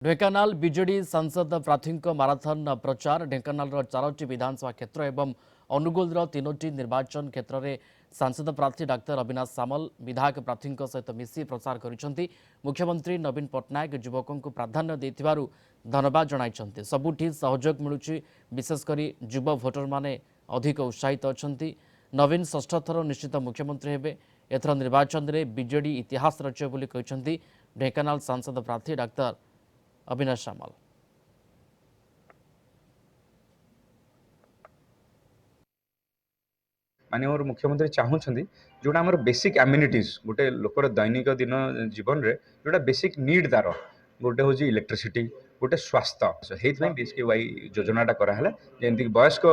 Dhenkanal BJD सांसद प्रार्थी marathon प्रचार ढेंकानाल चारोटी विधानसभा क्षेत्र एवं अनुगोल तीनोटी निर्वाचन क्षेत्र में सांसद प्रार्थी डाक्तर अविनाश सामल विधायक प्रार्थी सहित मिसी प्रचार कर मुख्यमंत्री नवीन पट्टनायक युवकों को प्राधान्य देथिबारु धन्यवाद जणाइछन्ते। सबुठी सहयोग मिलुछि, विशेषकर युव भोटर माने अधिक उत्साहित अछन्ति। नवीन षष्ठ थर निश्चित मुख्यमंत्री हेबे। एथर निर्वाचन में बीजेडी इतिहास रचे बोली कहिसन्ति ढेंकानाल सांसद प्रार्थी डाक्तर अविनाश सामल। माननीय मुख्यमंत्री चाहूँगी जोटा आम बेसिक एम्यूनिटीज गोटे लोकर दैनिक दिन जीवन में जोटा बेसिक नीड तार गोटे हूँ इलेक्ट्रिसिटी गोटे स्वास्थ्य से बीएसकेवाई योजनाटा कराला जमीक वयस्क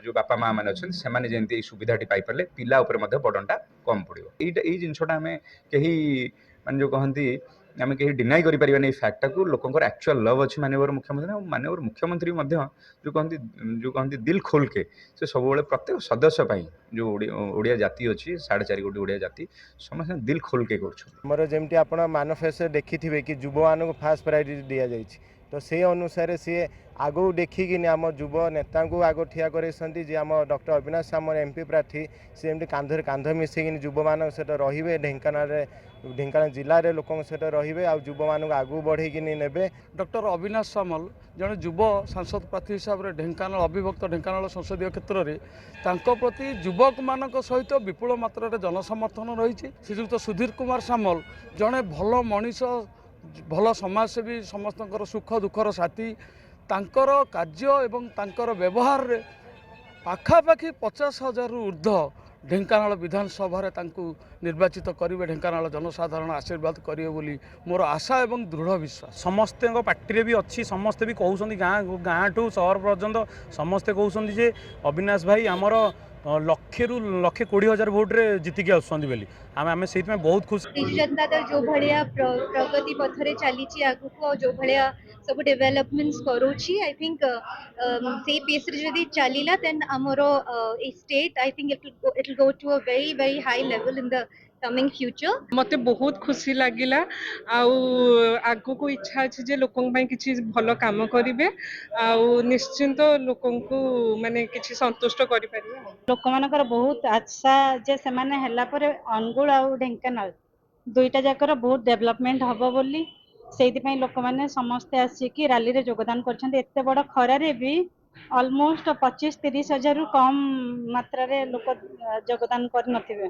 जो बापा माँ मैंने अच्छे से जमी सुविधाटी पाइपारे पिला बर्डनटा कम पड़ो यही जिनसा आम कहीं मान जो कहती आम कहीं डिनाई करें फैक्टा को लोकर एक्चुअल लव अच्छी माननीय मुख्यमंत्री जो कहती दिल खोल के से सब प्रत्येक सदस्य जो ओडिया जाति अच्छी 4.5 कोटी ओडिया जाति समस्त दिल खोल के करमती आप मैनिफेस्टो देखी थे कि युव मान फास्ट प्रायोरिटी दि जाए तो से अनुसार सी आगो देखिकी आम युव नेता को आग ठिया कर डॉक्टर अविनाश सामल एमपी प्रार्थी सी कांधे कांध मिसेकिन युव मान सहित रे ढेंकानाल जिले में लोक सहित रे युव मान आगू बढ़े ने डॉक्टर अविनाश सामल जड़े युव सांसद प्रार्थी हिसाब से ढेंकानाल अविभक्त ढेंकानाल संसदीय क्षेत्र में प्रति युवक मान सहित विपुल मात्रा जनसमर्थन रही। श्रीजुक्त सुधीर कुमार सामल जड़े भल मनीष भल समाजसेवी समस्त सुख दुखर साथी तांकर कार्य एवं तांकर व्यवहार रे पाखापाखि 50,000 ऊर्ध्व ढेंकानाल विधानसभा निर्वाचित करेंगे। ढेंकानाल जनसाधारण आशीर्वाद करेंगे बोली मोर आशा एवं दृढ़ विश्वास। समस्त पार्टी भी अच्छी समस्ते भी कहते गाँ ठू सहर पर्यंत समस्ते कहते जे अविनाश भाई आमर 1,20,000 भोट रे जीतिकी आसुँच बोली आम से बहुत खुश। जनता दल जो भाया प्रगति पथरे चली आगू जो भाया सब डेवलपमेंट्स करुँची आई थिंक से पेस रे जदी चलीला देन आमर state I think it will go to a very very high level in the coming future. मते बहुत खुशी लगिला आगो को इच्छा अच्छे जे लोकों ପାଇଁ କିଛି ଭଲ କାମ କରିବେ ଆଉ निश्चिंत लोकों को माने କିଛି संतुष्ट करि परिबे। लोक मानकर बहुत आशा जे से माने हला पर अनुगुल आ ढेंकानाल दुईटा जाकर बहुत डेवलपमेंट हबो बोली सेति लोक माने समस्त आसिकी रैली रे योगदान करछन्ते। एते बड़ खरारे भी ऑलमोस्ट 25-30 हजार कम मात्रा रे लोक योगदान कर नथिबे।